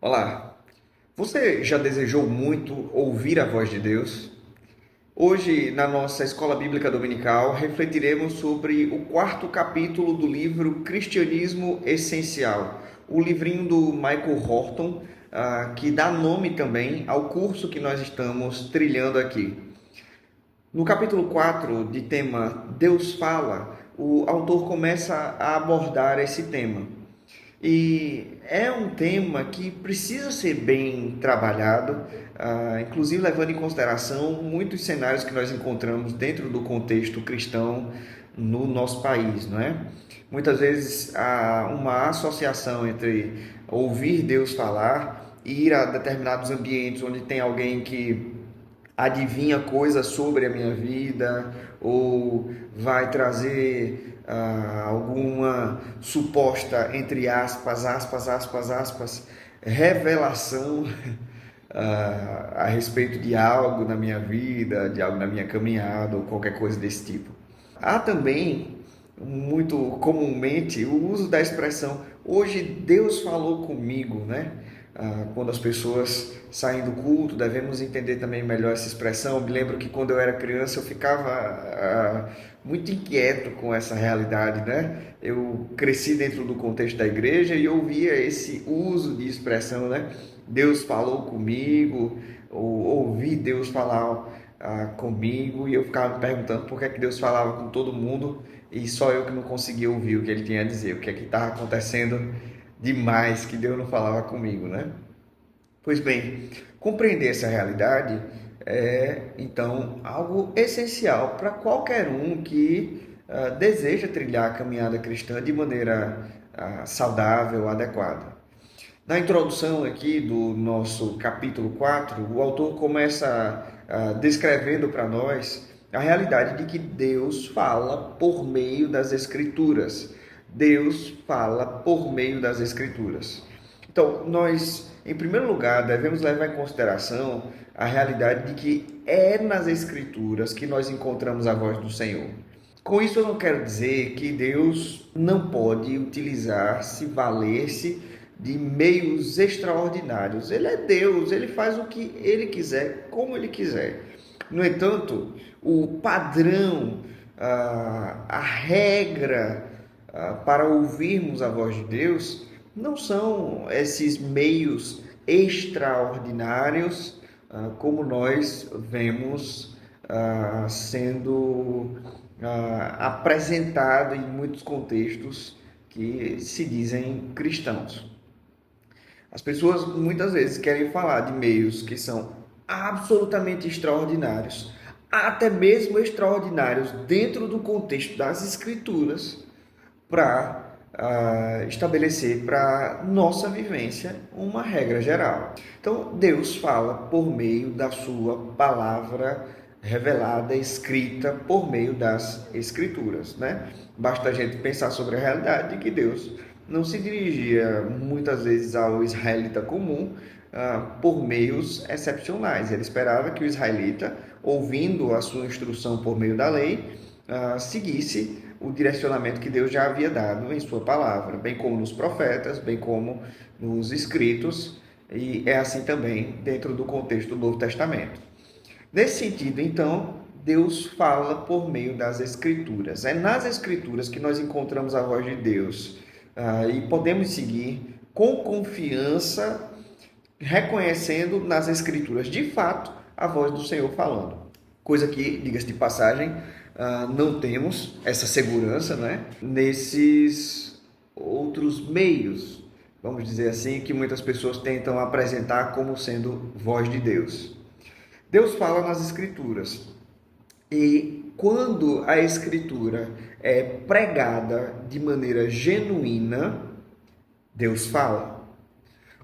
Olá, você já desejou muito ouvir a voz de Deus? Hoje, na nossa escola bíblica dominical, refletiremos sobre o quarto capítulo do livro Cristianismo Essencial, o livrinho do Michael Horton, que dá nome também ao curso que nós estamos trilhando aqui. No capítulo 4, de tema Deus Fala, o autor começa a abordar esse tema. E é um tema que precisa ser bem trabalhado, inclusive levando em consideração muitos cenários que nós encontramos dentro do contexto cristão no nosso país, não é? Muitas vezes há uma associação entre ouvir Deus falar e ir a determinados ambientes onde tem alguém que adivinha coisas sobre a minha vida ou vai trazer alguma suposta, entre aspas, revelação a respeito de algo na minha vida, de algo na minha caminhada ou qualquer coisa desse tipo. Há também, muito comumente, o uso da expressão hoje Deus falou comigo, né? Quando as pessoas saem do culto, devemos entender também melhor essa expressão. Eu me lembro que quando eu era criança eu ficava muito inquieto com essa realidade, né? Eu cresci dentro do contexto da igreja e ouvia esse uso de expressão, né? Deus falou comigo, ou ouvi Deus falar comigo, e eu ficava me perguntando por que é que Deus falava com todo mundo e só eu que não conseguia ouvir o que ele tinha a dizer, o que é que estava acontecendo demais que Deus não falava comigo, né? Pois bem, compreender essa realidade é então algo essencial para qualquer um que deseja trilhar a caminhada cristã de maneira saudável, adequada. Na introdução aqui do nosso capítulo 4, o autor começa descrevendo para nós a realidade de que Deus fala por meio das Escrituras. Deus fala por meio das Escrituras. Então, nós, em primeiro lugar, devemos levar em consideração a realidade de que é nas Escrituras que nós encontramos a voz do Senhor. Com isso, eu não quero dizer que Deus não pode utilizar-se, valer-se de meios extraordinários. Ele é Deus, ele faz o que ele quiser, como ele quiser. No entanto, o padrão, a regra para ouvirmos a voz de Deus não são esses meios extraordinários como nós vemos sendo apresentado em muitos contextos que se dizem cristãos. As pessoas muitas vezes querem falar de meios que são absolutamente extraordinários, até mesmo extraordinários dentro do contexto das Escrituras, para estabelecer para nossa vivência uma regra geral. Então, Deus fala por meio da sua palavra revelada, escrita por meio das Escrituras, né? Basta a gente pensar sobre a realidade de que Deus não se dirigia muitas vezes ao israelita comum por meios excepcionais. Ele esperava que o israelita, ouvindo a sua instrução por meio da lei, seguisse o direcionamento que Deus já havia dado em sua palavra, bem como nos profetas, bem como nos escritos, e é assim também dentro do contexto do Novo Testamento. Nesse sentido, então, Deus fala por meio das Escrituras. É nas Escrituras que nós encontramos a voz de Deus e podemos seguir com confiança, reconhecendo nas Escrituras, de fato, a voz do Senhor falando. Coisa que, diga-se de passagem, não temos essa segurança, né, nesses outros meios, vamos dizer assim, que muitas pessoas tentam apresentar como sendo voz de Deus. Deus fala nas Escrituras e quando a Escritura é pregada de maneira genuína, Deus fala.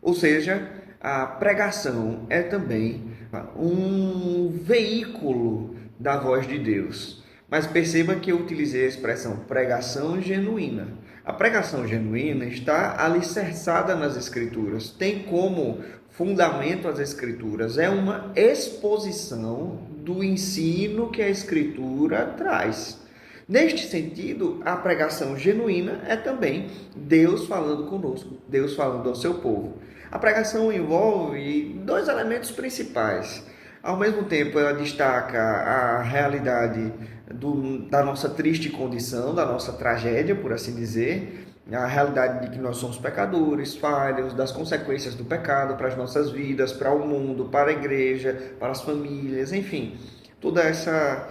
Ou seja, a pregação é também um veículo da voz de Deus. Mas perceba que eu utilizei a expressão pregação genuína. A pregação genuína está alicerçada nas Escrituras, tem como fundamento as Escrituras, é uma exposição do ensino que a Escritura traz. Neste sentido, a pregação genuína é também Deus falando conosco, Deus falando ao seu povo. A pregação envolve dois elementos principais. Ao mesmo tempo, ela destaca a realidade da nossa triste condição, da nossa tragédia, por assim dizer, a realidade de que nós somos pecadores, falhos, das consequências do pecado para as nossas vidas, para o mundo, para a igreja, para as famílias, enfim, toda essa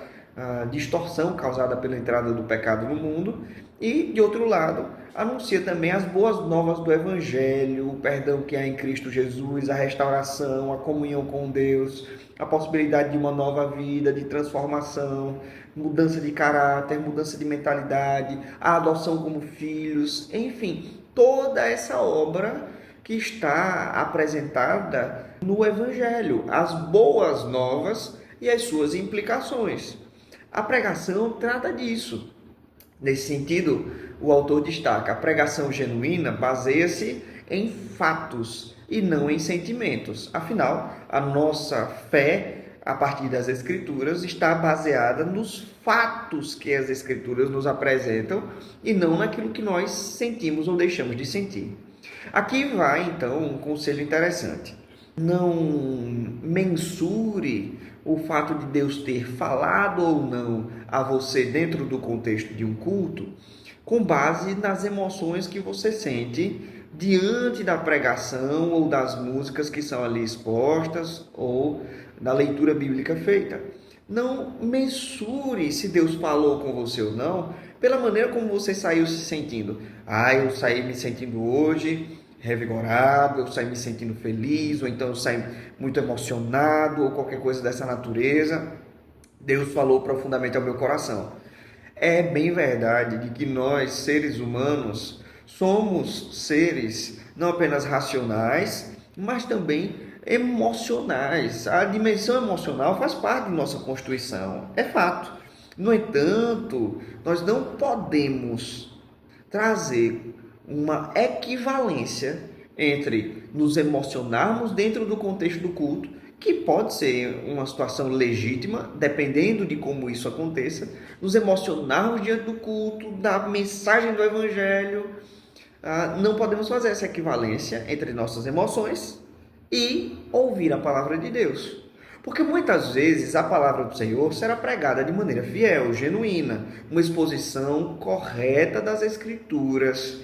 distorção causada pela entrada do pecado no mundo. E, de outro lado, anuncia também as boas novas do Evangelho, o perdão que há em Cristo Jesus, a restauração, a comunhão com Deus, a possibilidade de uma nova vida, de transformação, mudança de caráter, mudança de mentalidade, a adoção como filhos, enfim, toda essa obra que está apresentada no Evangelho, as boas novas e as suas implicações. A pregação trata disso. Nesse sentido, o autor destaca: a pregação genuína baseia-se em fatos e não em sentimentos. Afinal, a nossa fé, a partir das Escrituras, está baseada nos fatos que as Escrituras nos apresentam e não naquilo que nós sentimos ou deixamos de sentir. Aqui vai, então, um conselho interessante. Não mensure o fato de Deus ter falado ou não a você dentro do contexto de um culto com base nas emoções que você sente diante da pregação ou das músicas que são ali expostas ou da leitura bíblica feita. Não mensure se Deus falou com você ou não pela maneira como você saiu se sentindo. Eu saí me sentindo hoje revigorado, eu saí me sentindo feliz, ou então eu saí muito emocionado, ou qualquer coisa dessa natureza. Deus falou profundamente ao meu coração. É bem verdade de que nós, seres humanos, somos seres não apenas racionais, mas também emocionais. A dimensão emocional faz parte de nossa constituição, é fato. No entanto, nós não podemos trazer uma equivalência entre nos emocionarmos dentro do contexto do culto, que pode ser uma situação legítima, dependendo de como isso aconteça, nos emocionarmos diante do culto, da mensagem do Evangelho. Não podemos fazer essa equivalência entre nossas emoções e ouvir a palavra de Deus. Porque muitas vezes a palavra do Senhor será pregada de maneira fiel, genuína, uma exposição correta das Escrituras,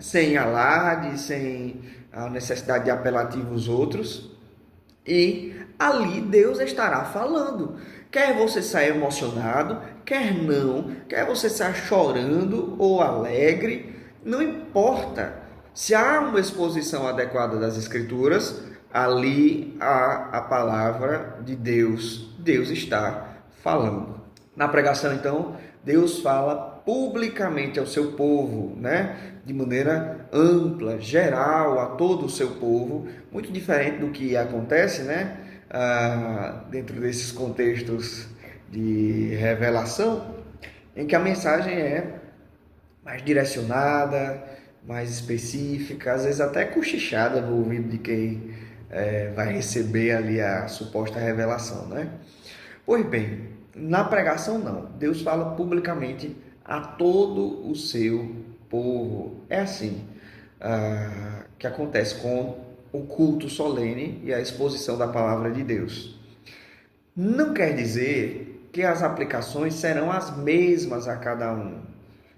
sem alarde, sem a necessidade de apelativos outros. E ali Deus estará falando. Quer você saia emocionado, quer não, quer você saia chorando ou alegre, não importa. Se há uma exposição adequada das Escrituras, ali há a palavra de Deus. Deus está falando. Na pregação, então, Deus fala publicamente ao seu povo, de maneira ampla, geral, a todo o seu povo, muito diferente do que acontece, dentro desses contextos de revelação, em que a mensagem é mais direcionada, mais específica, às vezes até cochichada no ouvido de quem vai receber ali a suposta revelação, Pois bem, na pregação não, Deus fala publicamente a todo o seu povo. É assim que acontece com o culto solene e a exposição da palavra de Deus. Não quer dizer que as aplicações serão as mesmas a cada um.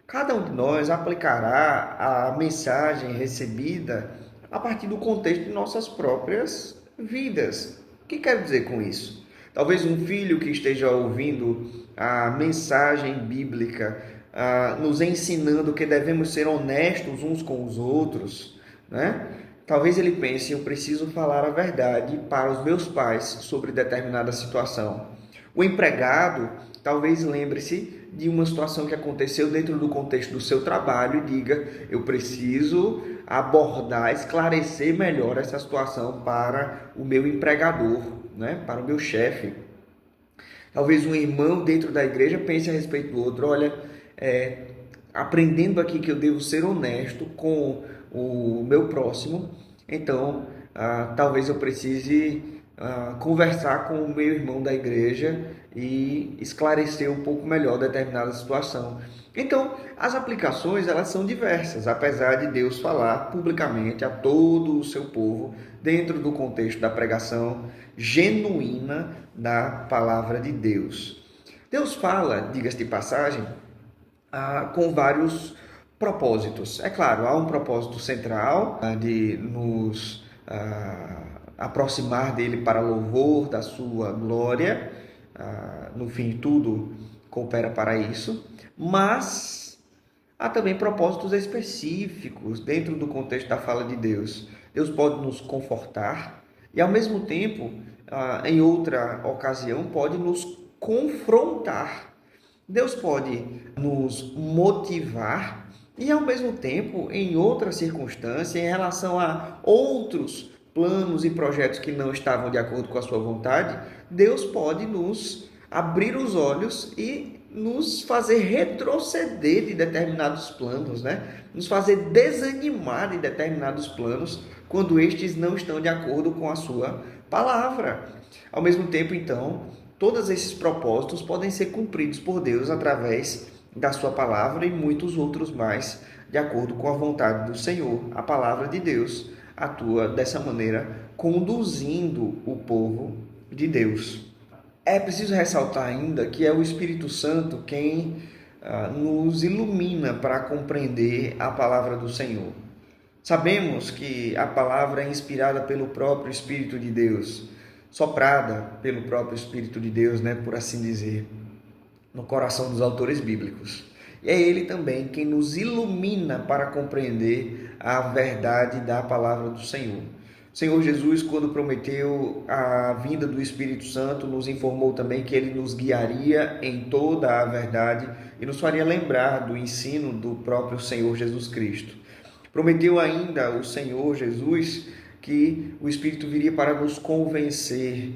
Cada um de nós aplicará a mensagem recebida a partir do contexto de nossas próprias vidas. O que quero dizer com isso? Talvez um filho que esteja ouvindo a mensagem bíblica nos ensinando que devemos ser honestos uns com os outros, Talvez ele pense: eu preciso falar a verdade para os meus pais sobre determinada situação. O empregado talvez lembre-se de uma situação que aconteceu dentro do contexto do seu trabalho e diga: eu preciso abordar, esclarecer melhor essa situação para o meu empregador, para o meu chefe. Talvez um irmão dentro da igreja pense a respeito do outro: olha, aprendendo aqui que eu devo ser honesto com o meu próximo, então talvez eu precise conversar com o meu irmão da igreja e esclarecer um pouco melhor determinada situação. Então, as aplicações elas são diversas, apesar de Deus falar publicamente a todo o seu povo dentro do contexto da pregação genuína da palavra de Deus. Deus fala, diga-se de passagem, com vários propósitos. É claro, há um propósito central de nos aproximar dele para louvor da sua glória. No fim, tudo coopera para isso, mas há também propósitos específicos dentro do contexto da fala de Deus. Deus pode nos confortar e, ao mesmo tempo, em outra ocasião, pode nos confrontar. Deus pode nos motivar e, ao mesmo tempo, em outra circunstância, em relação a outros planos e projetos que não estavam de acordo com a sua vontade, Deus pode nos abrir os olhos e nos fazer retroceder de determinados planos, Nos fazer desanimar de determinados planos quando estes não estão de acordo com a sua palavra. Ao mesmo tempo, então, todos esses propósitos podem ser cumpridos por Deus através da sua palavra e muitos outros mais, de acordo com a vontade do Senhor. A palavra de Deus atua dessa maneira, conduzindo o povo de Deus. É preciso ressaltar ainda que é o Espírito Santo quem nos ilumina para compreender a palavra do Senhor. Sabemos que a palavra é inspirada pelo próprio Espírito de Deus, soprada pelo próprio Espírito de Deus, por assim dizer, no coração dos autores bíblicos. E é Ele também quem nos ilumina para compreender a verdade da palavra do Senhor. O Senhor Jesus, quando prometeu a vinda do Espírito Santo, nos informou também que Ele nos guiaria em toda a verdade e nos faria lembrar do ensino do próprio Senhor Jesus Cristo. Prometeu ainda o Senhor Jesus que o Espírito viria para nos convencer.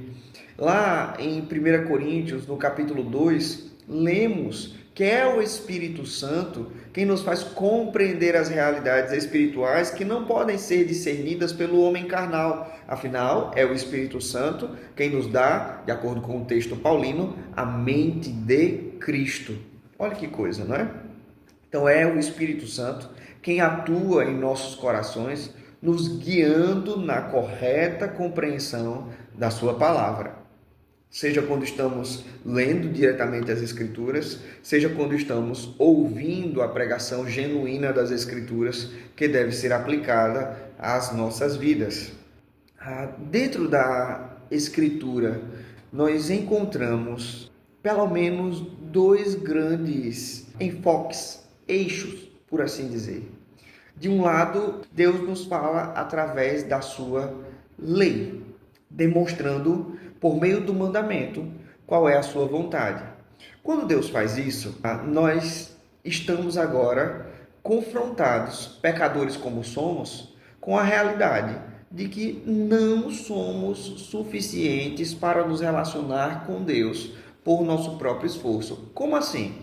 Lá em 1 Coríntios, no capítulo 2, lemos que é o Espírito Santo quem nos faz compreender as realidades espirituais que não podem ser discernidas pelo homem carnal. Afinal, é o Espírito Santo quem nos dá, de acordo com o texto paulino, a mente de Cristo. Olha que coisa, não é? Então é o Espírito Santo quem atua em nossos corações, nos guiando na correta compreensão da sua palavra. Seja quando estamos lendo diretamente as Escrituras, seja quando estamos ouvindo a pregação genuína das Escrituras, que deve ser aplicada às nossas vidas. Dentro da Escritura, nós encontramos pelo menos dois grandes enfoques, eixos, por assim dizer. De um lado, Deus nos fala através da sua lei, demonstrando por meio do mandamento qual é a sua vontade. Quando Deus faz isso, nós estamos agora confrontados, pecadores como somos, com a realidade de que não somos suficientes para nos relacionar com Deus por nosso próprio esforço. Como assim?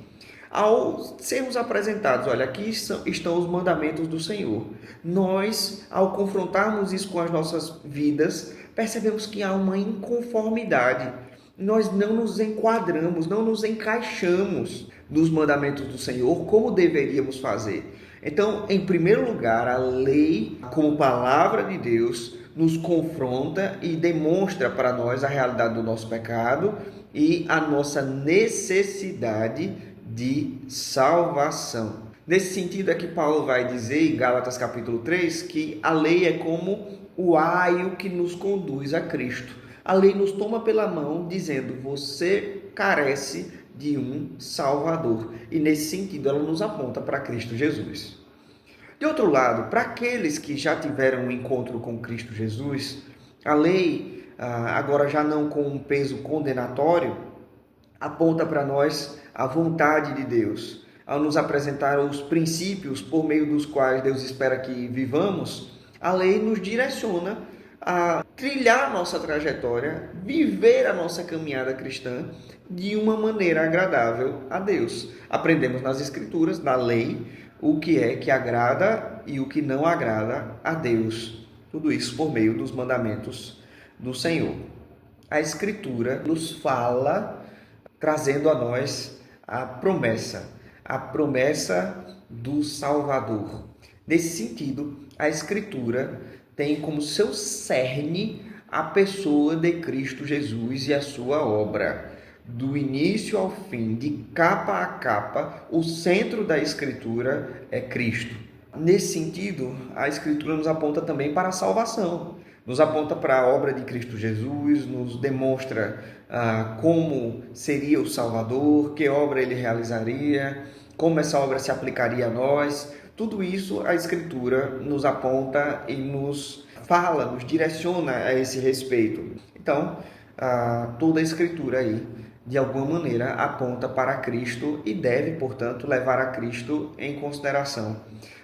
Ao sermos apresentados, olha, aqui estão os mandamentos do Senhor. Nós, ao confrontarmos isso com as nossas vidas, percebemos que há uma inconformidade. Nós não nos enquadramos, não nos encaixamos nos mandamentos do Senhor como deveríamos fazer. Então, em primeiro lugar, a lei, como palavra de Deus, nos confronta e demonstra para nós a realidade do nosso pecado e a nossa necessidade de salvação. Nesse sentido é que Paulo vai dizer em Gálatas capítulo 3 que a lei é como o aio que nos conduz a Cristo. A lei nos toma pela mão dizendo: você carece de um Salvador. E nesse sentido ela nos aponta para Cristo Jesus. De outro lado, para aqueles que já tiveram um encontro com Cristo Jesus, a lei, agora já não com um peso condenatório, aponta para nós a vontade de Deus. Ao nos apresentar os princípios por meio dos quais Deus espera que vivamos, a lei nos direciona a trilhar nossa trajetória, viver a nossa caminhada cristã de uma maneira agradável a Deus. Aprendemos nas Escrituras, da lei, o que é que agrada e o que não agrada a Deus. Tudo isso por meio dos mandamentos do Senhor. a Escritura nos fala, trazendo a nós a promessa do Salvador. Nesse sentido, a Escritura tem como seu cerne a pessoa de Cristo Jesus e a sua obra. Do início ao fim, de capa a capa, o centro da Escritura é Cristo. Nesse sentido, a Escritura nos aponta também para a salvação, nos aponta para a obra de Cristo Jesus, nos demonstra como seria o Salvador, que obra ele realizaria, como essa obra se aplicaria a nós. Tudo isso a Escritura nos aponta e nos fala, nos direciona a esse respeito. Então, toda a Escritura aí, de alguma maneira, aponta para Cristo e deve, portanto, levar a Cristo em consideração.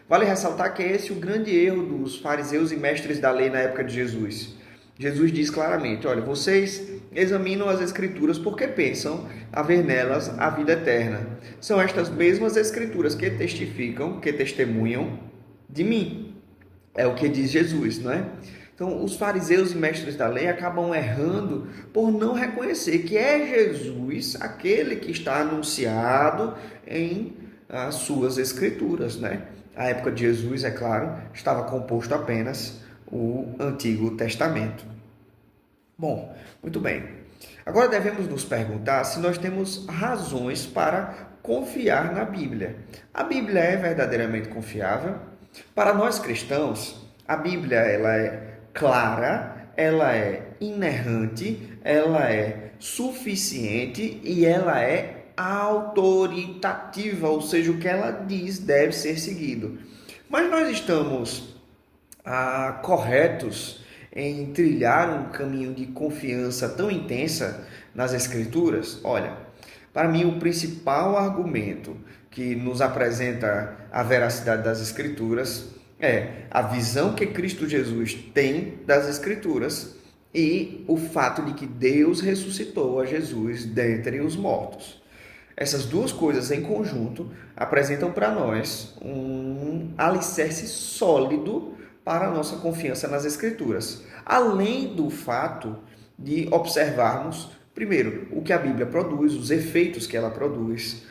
Vale ressaltar que esse é o grande erro dos fariseus e mestres da lei na época de Jesus. Jesus diz claramente, olha, vocês examinam as Escrituras porque pensam haver nelas a vida eterna. São estas mesmas Escrituras que testificam, que testemunham de mim. É o que diz Jesus, não é? Então, os fariseus e mestres da lei acabam errando por não reconhecer que é Jesus aquele que está anunciado em suas Escrituras, né? A época de Jesus, é claro, estava composto apenas o Antigo Testamento. Bom, muito bem. Agora devemos nos perguntar se nós temos razões para confiar na Bíblia. A Bíblia é verdadeiramente confiável? Para nós cristãos, a Bíblia ela é clara, ela é inerrante, ela é suficiente e ela é autoritativa, ou seja, o que ela diz deve ser seguido. Mas nós estamos corretos em trilhar um caminho de confiança tão intensa nas Escrituras? Olha, para mim o principal argumento que nos apresenta a veracidade das Escrituras é a visão que Cristo Jesus tem das Escrituras e o fato de que Deus ressuscitou a Jesus dentre os mortos. Essas duas coisas em conjunto apresentam para nós um alicerce sólido para a nossa confiança nas Escrituras. Além do fato de observarmos, primeiro, o que a Bíblia produz, os efeitos que ela produz,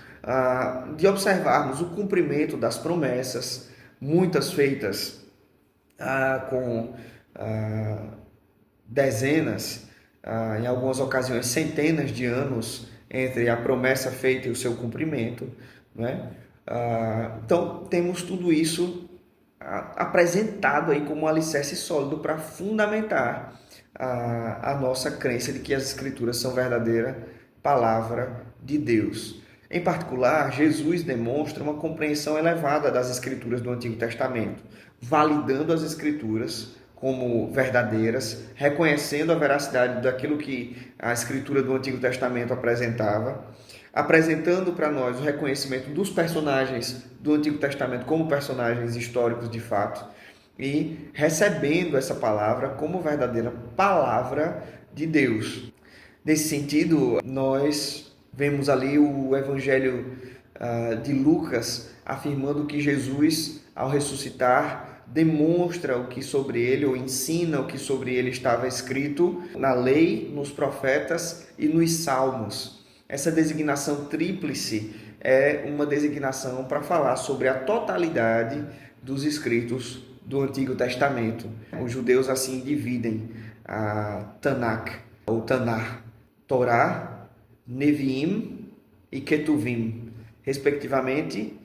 de observarmos o cumprimento das promessas, muitas feitas com dezenas, em algumas ocasiões centenas de anos entre a promessa feita e o seu cumprimento, né? Então, temos tudo isso apresentado aí como um alicerce sólido para fundamentar a nossa crença de que as Escrituras são verdadeira palavra de Deus. Em particular, Jesus demonstra uma compreensão elevada das Escrituras do Antigo Testamento, validando as Escrituras como verdadeiras, reconhecendo a veracidade daquilo que a Escritura do Antigo Testamento apresentava, apresentando para nós o reconhecimento dos personagens do Antigo Testamento como personagens históricos de fato e recebendo essa palavra como verdadeira palavra de Deus. Nesse sentido, nós vemos ali o Evangelho de Lucas afirmando que Jesus, ao ressuscitar, demonstra o que sobre ele, ou ensina o que sobre ele estava escrito na lei, nos profetas e nos salmos. Essa designação tríplice é uma designação para falar sobre a totalidade dos escritos do Antigo Testamento. Os judeus assim dividem a Tanakh, ou Tanar, Torá, Neviim e Ketuvim, respectivamente,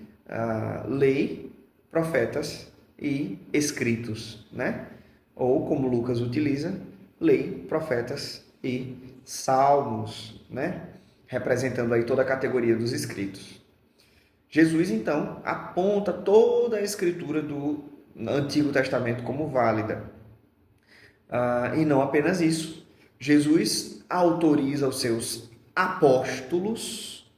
lei, profetas e escritos, né? Ou, como Lucas utiliza, lei, profetas e salmos, né? Representando aí toda a categoria dos escritos. Jesus, então, aponta toda a escritura do Antigo Testamento como válida. E não apenas isso. Jesus autoriza os seus apóstolos,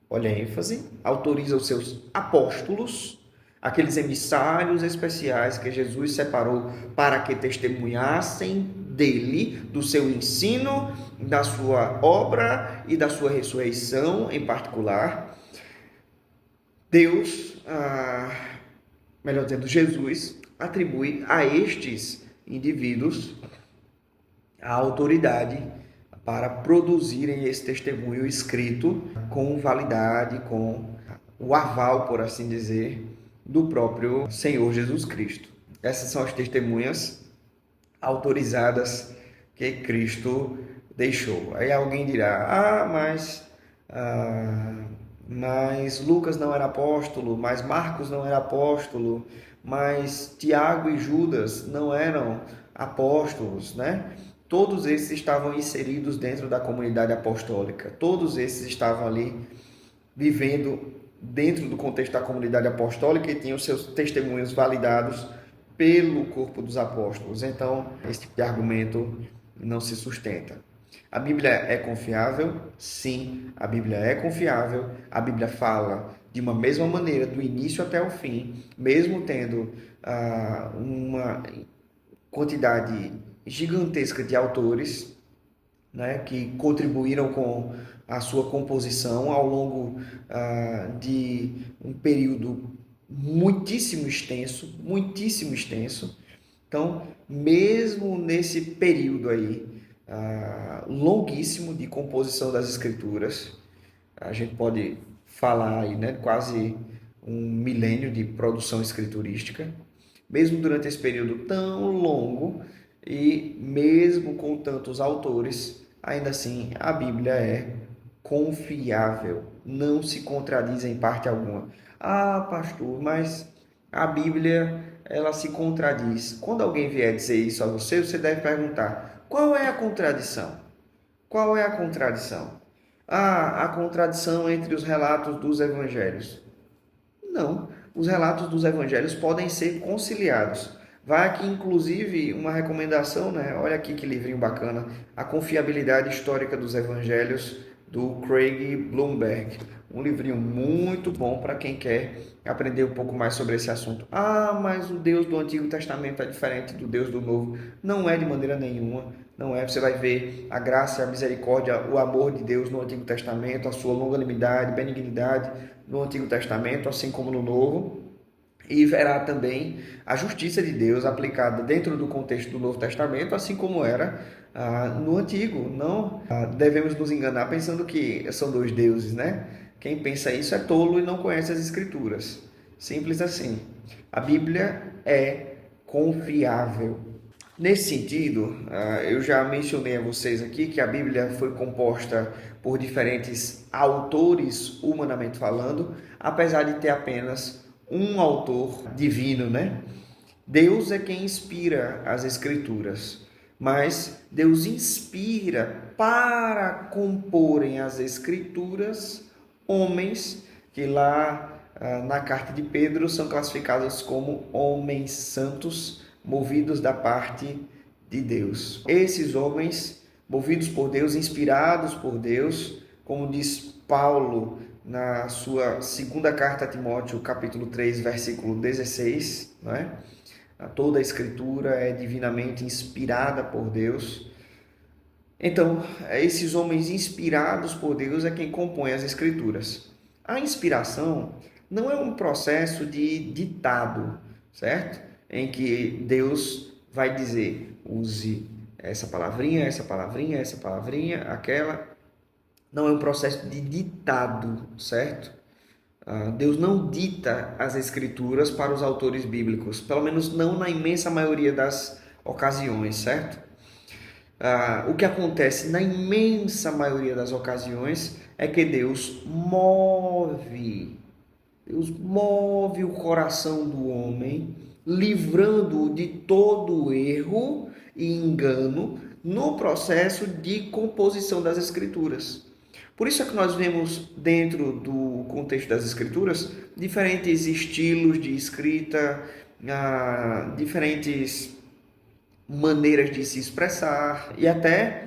olha a ênfase, autoriza os seus apóstolos, aqueles emissários especiais que Jesus separou para que testemunhassem dele, do seu ensino, da sua obra e da sua ressurreição em particular. Deus, melhor dizendo, Jesus, atribui a estes indivíduos a autoridade para produzirem esse testemunho escrito com validade, com o aval, por assim dizer, do próprio Senhor Jesus Cristo. Essas são as testemunhas autorizadas que Cristo deixou. Aí alguém dirá, mas Lucas não era apóstolo, mas Marcos não era apóstolo, mas Tiago e Judas não eram apóstolos, né? Todos esses estavam inseridos dentro da comunidade apostólica, todos esses estavam ali vivendo dentro do contexto da comunidade apostólica e tinham seus testemunhos validados pelo corpo dos apóstolos. Então, esse tipo de argumento não se sustenta. A Bíblia é confiável? Sim, a Bíblia é confiável. A Bíblia fala de uma mesma maneira, do início até o fim, mesmo tendo uma quantidade gigantesca de autores, né, que contribuíram com a sua composição ao longo de um período muitíssimo extenso. Então, mesmo nesse período aí, longuíssimo de composição das Escrituras, a gente pode falar aí, né, quase um milênio de produção escriturística, mesmo durante esse período tão longo e mesmo com tantos autores, ainda assim a Bíblia é confiável, não se contradiz em parte alguma. Pastor, mas a Bíblia ela se contradiz. Quando alguém vier dizer isso a você, você deve perguntar: qual é a contradição? Qual é a contradição? A contradição entre os relatos dos evangelhos. Não, os relatos dos evangelhos podem ser conciliados. Vai aqui, inclusive, uma recomendação, né? Olha aqui que livrinho bacana, A Confiabilidade Histórica dos Evangelhos, do Craig Blomberg. Um livrinho muito bom para quem quer aprender um pouco mais sobre esse assunto. Mas o Deus do Antigo Testamento é diferente do Deus do Novo. Não é de maneira nenhuma, não é. Você vai ver a graça, a misericórdia, o amor de Deus no Antigo Testamento, a sua longanimidade, benignidade no Antigo Testamento, assim como no Novo. E verá também a justiça de Deus aplicada dentro do contexto do Novo Testamento, assim como era no Antigo. Não devemos nos enganar pensando que são dois deuses, né? Quem pensa isso é tolo e não conhece as Escrituras. Simples assim. A Bíblia é confiável. Nesse sentido, eu já mencionei a vocês aqui que a Bíblia foi composta por diferentes autores, humanamente falando, apesar de ter apenas um autor divino, né? Deus é quem inspira as Escrituras, mas Deus inspira para comporem as Escrituras homens que lá na carta de Pedro são classificados como homens santos, movidos da parte de Deus. Esses homens, movidos por Deus, inspirados por Deus, como diz Paulo na sua segunda carta a Timóteo, capítulo 3, versículo 16, não é? Toda a Escritura é divinamente inspirada por Deus. Então, esses homens inspirados por Deus é quem compõe as Escrituras. A inspiração não é um processo de ditado, certo? Em que Deus vai dizer, use essa palavrinha, aquela. Não é um processo de ditado, certo? Deus não dita as Escrituras para os autores bíblicos, pelo menos não na imensa maioria das ocasiões, certo? O que acontece na imensa maioria das ocasiões é que Deus move o coração do homem, livrando-o de todo erro e engano no processo de composição das Escrituras. Por isso é que nós vemos dentro do contexto das Escrituras diferentes estilos de escrita, diferentes maneiras de se expressar e até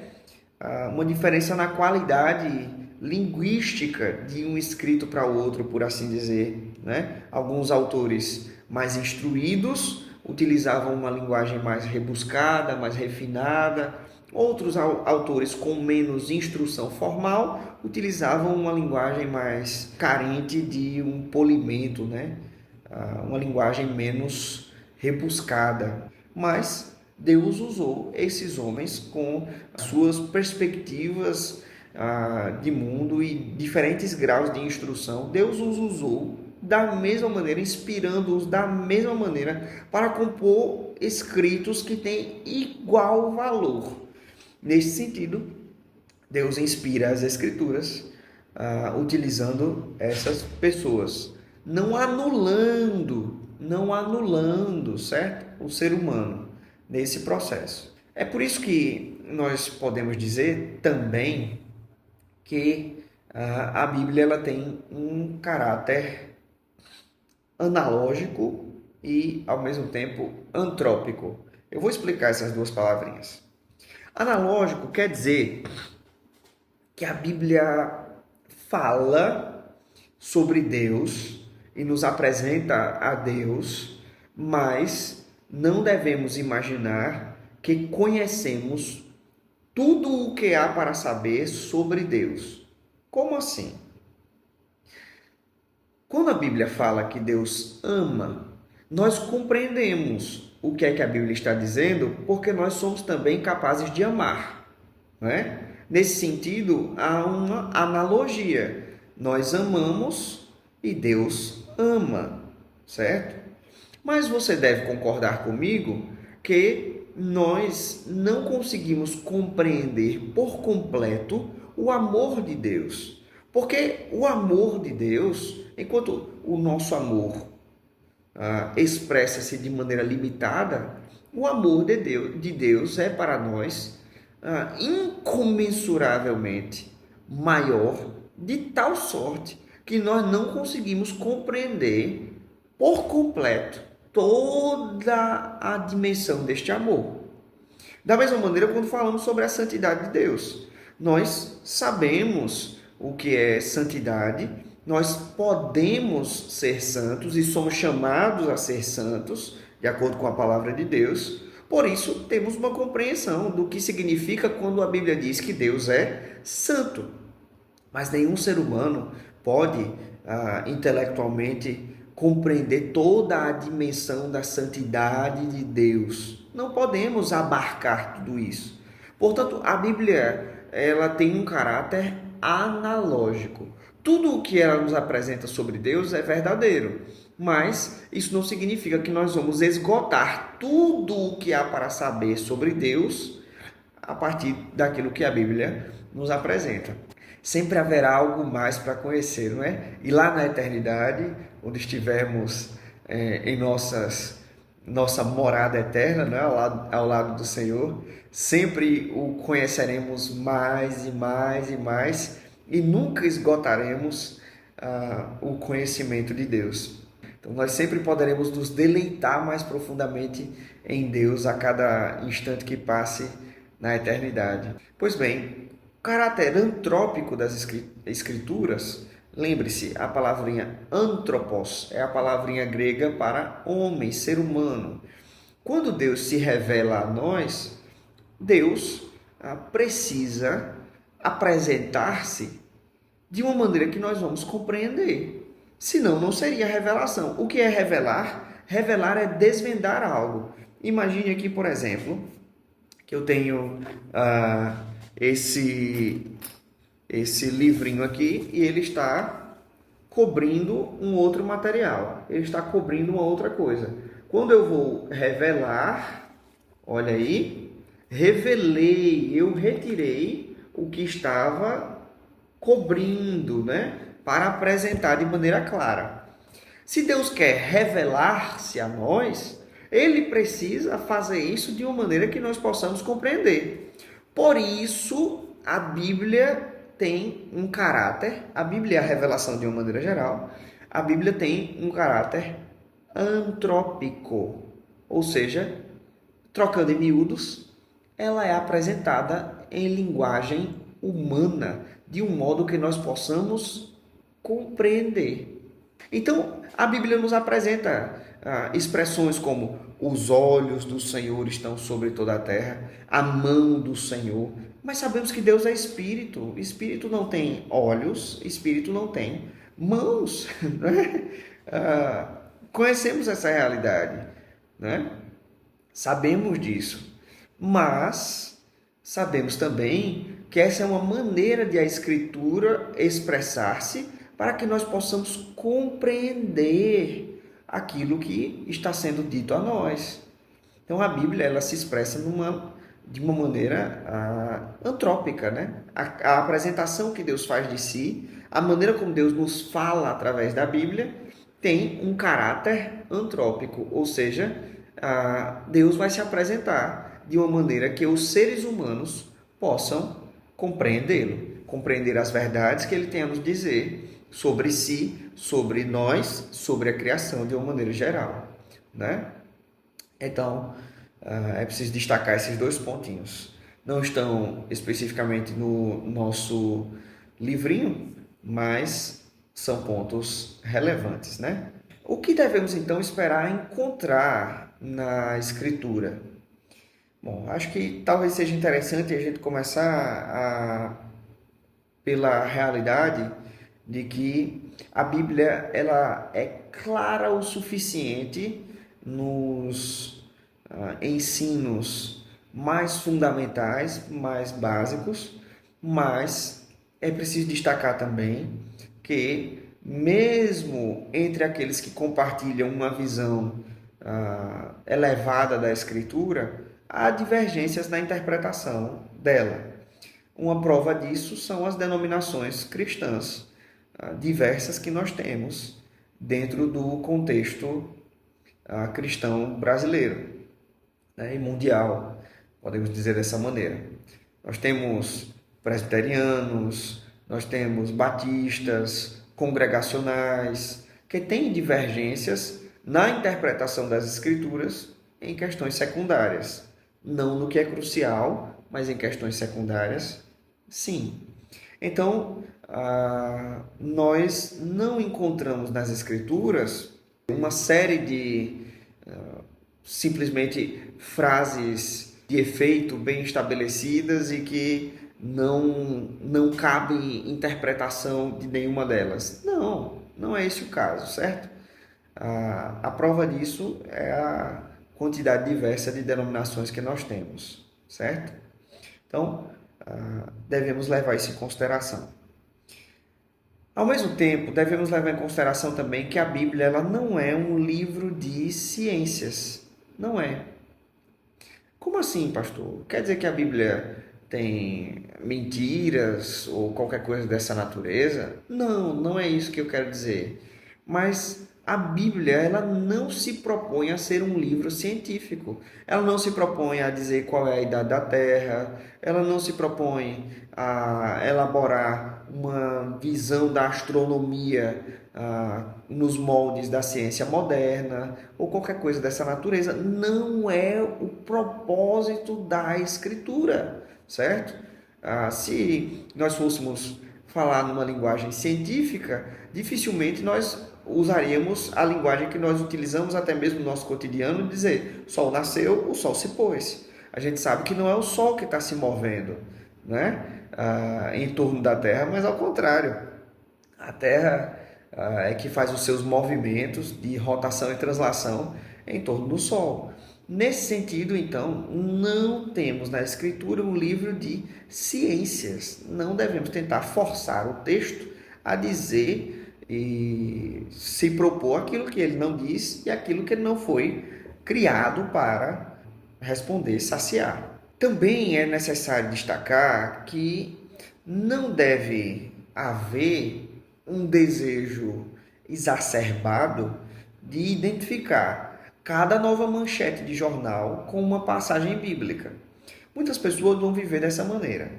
uma diferença na qualidade linguística de um escrito para outro, por assim dizer, né? Alguns autores mais instruídos utilizavam uma linguagem mais rebuscada, mais refinada. Outros autores com menos instrução formal utilizavam uma linguagem mais carente de um polimento, né? Uma linguagem menos rebuscada. Mas Deus usou esses homens com suas perspectivas de mundo e diferentes graus de instrução. Deus os usou da mesma maneira, inspirando-os da mesma maneira para compor escritos que têm igual valor. Nesse sentido, Deus inspira as Escrituras utilizando essas pessoas, não anulando, certo? O ser humano nesse processo. É por isso que nós podemos dizer também que a Bíblia ela tem um caráter analógico e, ao mesmo tempo, antrópico. Eu vou explicar essas duas palavrinhas. Analógico quer dizer que a Bíblia fala sobre Deus e nos apresenta a Deus, mas não devemos imaginar que conhecemos tudo o que há para saber sobre Deus. Como assim? Quando a Bíblia fala que Deus ama, nós compreendemos o que é que a Bíblia está dizendo, porque nós somos também capazes de amar, não é? Nesse sentido, há uma analogia. Nós amamos e Deus ama, certo? Mas você deve concordar comigo que nós não conseguimos compreender por completo o amor de Deus. Porque o amor de Deus, enquanto o nosso amor expressa-se de maneira limitada, o amor de Deus é para nós incomensuravelmente maior, de tal sorte que nós não conseguimos compreender por completo toda a dimensão deste amor. Da mesma maneira, quando falamos sobre a santidade de Deus, nós sabemos o que é santidade, nós podemos ser santos e somos chamados a ser santos, de acordo com a palavra de Deus. Por isso, temos uma compreensão do que significa quando a Bíblia diz que Deus é santo. Mas nenhum ser humano pode intelectualmente compreender toda a dimensão da santidade de Deus. Não podemos abarcar tudo isso. Portanto, a Bíblia ela tem um caráter analógico. Tudo o que ela nos apresenta sobre Deus é verdadeiro, mas isso não significa que nós vamos esgotar tudo o que há para saber sobre Deus a partir daquilo que a Bíblia nos apresenta. Sempre haverá algo mais para conhecer, não é? E lá na eternidade, onde estivermos em nossa morada eterna, não é? ao lado do Senhor, sempre o conheceremos mais e mais e mais e nunca esgotaremos o conhecimento de Deus. Então, nós sempre poderemos nos deleitar mais profundamente em Deus a cada instante que passe na eternidade. Pois bem, o caráter antrópico das Escrituras, lembre-se, a palavrinha antropos é a palavrinha grega para homem, ser humano. Quando Deus se revela a nós, Deus precisa apresentar-se de uma maneira que nós vamos compreender. Senão, não seria revelação. O que é revelar? Revelar é desvendar algo. Imagine aqui, por exemplo, que eu tenho esse livrinho aqui e ele está cobrindo um outro material. Ele está cobrindo uma outra coisa. Quando eu vou revelar, olha aí, eu retirei o que estava cobrindo, né? Para apresentar de maneira clara. Se Deus quer revelar-se a nós, Ele precisa fazer isso de uma maneira que nós possamos compreender. Por isso, a Bíblia tem um caráter, a Bíblia é a revelação de uma maneira geral, a Bíblia tem um caráter antrópico, ou seja, trocando em miúdos, ela é apresentada em linguagem humana, de um modo que nós possamos compreender. Então, a Bíblia nos apresenta expressões como os olhos do Senhor estão sobre toda a terra, a mão do Senhor. Mas sabemos que Deus é Espírito. Espírito não tem olhos, Espírito não tem mãos. Né? Conhecemos essa realidade. Né? Sabemos disso, mas sabemos também que essa é uma maneira de a Escritura expressar-se para que nós possamos compreender aquilo que está sendo dito a nós. Então a Bíblia ela se expressa de uma maneira antrópica, né? A apresentação que Deus faz de si, a maneira como Deus nos fala através da Bíblia, tem um caráter antrópico, ou seja, Deus vai se apresentar de uma maneira que os seres humanos possam compreendê-lo, compreender as verdades que ele tem a nos dizer sobre si, sobre nós, sobre a criação de uma maneira geral, né? Então, é preciso destacar esses dois pontinhos. Não estão especificamente no nosso livrinho, mas são pontos relevantes, né? O que devemos então esperar encontrar na Escritura? Bom, acho que talvez seja interessante a gente começar pela realidade de que a Bíblia ela é clara o suficiente nos ensinos mais fundamentais, mais básicos, mas é preciso destacar também que mesmo entre aqueles que compartilham uma visão elevada da Escritura, há divergências na interpretação dela. Uma prova disso são as denominações cristãs diversas que nós temos dentro do contexto cristão brasileiro, né, e mundial, podemos dizer dessa maneira. Nós temos presbiterianos, nós temos batistas, congregacionais, que têm divergências na interpretação das Escrituras em questões secundárias. Não no que é crucial, mas em questões secundárias, sim. Então, nós não encontramos nas Escrituras uma série de simplesmente frases de efeito bem estabelecidas e que não cabe interpretação de nenhuma delas. Não é esse o caso, certo? A prova disso é a quantidade diversa de denominações que nós temos, certo? Então, devemos levar isso em consideração. Ao mesmo tempo, devemos levar em consideração também que a Bíblia ela não é um livro de ciências. Não é. Como assim, pastor? Quer dizer que a Bíblia tem mentiras ou qualquer coisa dessa natureza? Não é isso que eu quero dizer. Mas a Bíblia ela não se propõe a ser um livro científico. Ela não se propõe a dizer qual é a idade da Terra. Ela não se propõe a elaborar uma visão da astronomia nos moldes da ciência moderna ou qualquer coisa dessa natureza. Não é o propósito da Escritura, certo? Se nós fôssemos falar numa linguagem científica, dificilmente nós usaríamos a linguagem que nós utilizamos até mesmo no nosso cotidiano, de dizer, o sol nasceu, o sol se pôs. A gente sabe que não é o sol que está se movendo, né? Em torno da Terra, mas ao contrário. A Terra é que faz os seus movimentos de rotação e translação em torno do Sol. Nesse sentido, então, não temos na Escritura um livro de ciências. Não devemos tentar forçar o texto a dizer e se propor aquilo que ele não diz e aquilo que ele não foi criado para responder, saciar. Também é necessário destacar que não deve haver um desejo exacerbado de identificar cada nova manchete de jornal com uma passagem bíblica. Muitas pessoas vão viver dessa maneira.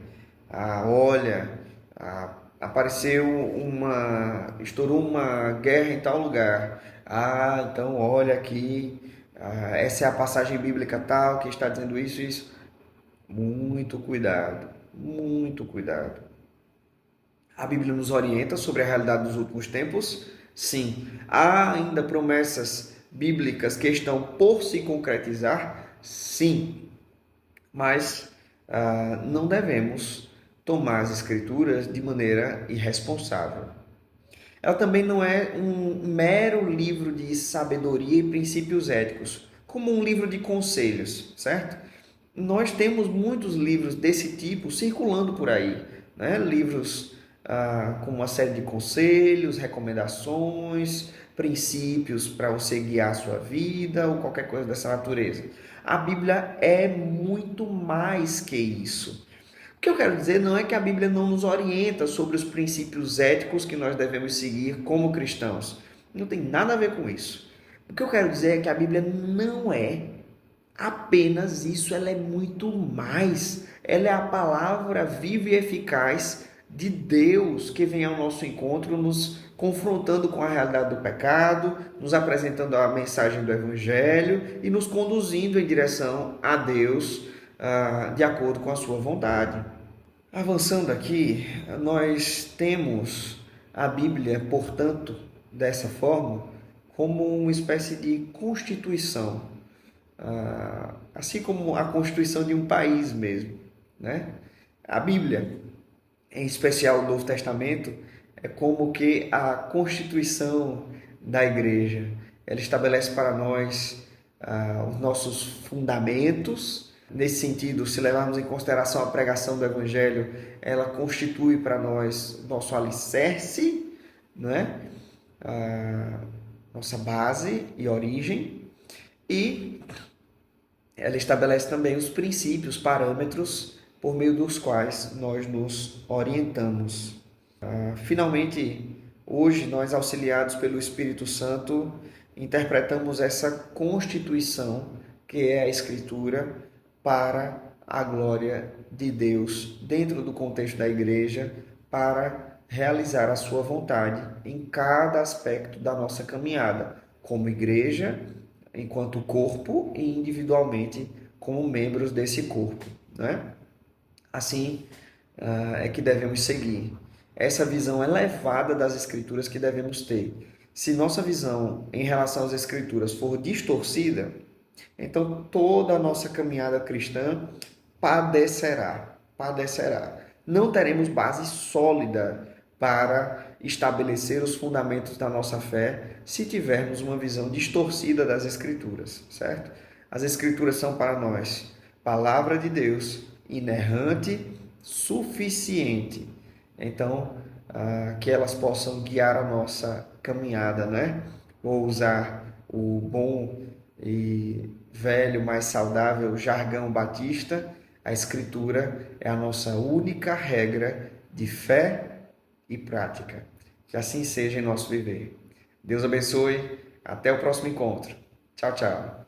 Estourou uma guerra em tal lugar. Então olha aqui, essa é a passagem bíblica tal que está dizendo isso e isso. Muito cuidado, muito cuidado. A Bíblia nos orienta sobre a realidade dos últimos tempos? Sim. Há ainda promessas bíblicas que estão por se concretizar? Sim. Mas não devemos tomar as Escrituras de maneira irresponsável. Ela também não é um mero livro de sabedoria e princípios éticos, como um livro de conselhos, certo? Nós temos muitos livros desse tipo circulando por aí, né? Livros com uma série de conselhos, recomendações, princípios para você guiar a sua vida ou qualquer coisa dessa natureza. A Bíblia é muito mais que isso. O que eu quero dizer não é que a Bíblia não nos orienta sobre os princípios éticos que nós devemos seguir como cristãos. Não tem nada a ver com isso. O que eu quero dizer é que a Bíblia não é apenas isso, ela é muito mais. Ela é a palavra viva e eficaz de Deus que vem ao nosso encontro, nos confrontando com a realidade do pecado, nos apresentando a mensagem do Evangelho e nos conduzindo em direção a Deus, de acordo com a sua vontade. Avançando aqui, nós temos a Bíblia, portanto, dessa forma, como uma espécie de constituição, assim como a constituição de um país mesmo, né? A Bíblia, em especial o Novo Testamento, é como que a constituição da igreja. Ela estabelece para nós os nossos fundamentos. Nesse sentido, se levarmos em consideração a pregação do Evangelho, ela constitui para nós nosso alicerce, né? Nossa base e origem. E ela estabelece também os princípios, parâmetros por meio dos quais nós nos orientamos. Finalmente, hoje, nós, auxiliados pelo Espírito Santo, interpretamos essa constituição, que é a Escritura, para a glória de Deus, dentro do contexto da igreja, para realizar a sua vontade em cada aspecto da nossa caminhada, como igreja, enquanto corpo e individualmente como membros desse corpo, né? Assim, é que devemos seguir. Essa visão elevada das Escrituras que devemos ter. Se nossa visão em relação às Escrituras for distorcida, então toda a nossa caminhada cristã padecerá. Não teremos base sólida para estabelecer os fundamentos da nossa fé se tivermos uma visão distorcida das Escrituras, certo? As Escrituras são para nós palavra de Deus, inerrante, suficiente. Então, que elas possam guiar a nossa caminhada, né? Vou usar o bom e velho, mais saudável jargão batista. A Escritura é a nossa única regra de fé e prática. Que assim seja em nosso viver. Deus abençoe. Até o próximo encontro. Tchau, tchau.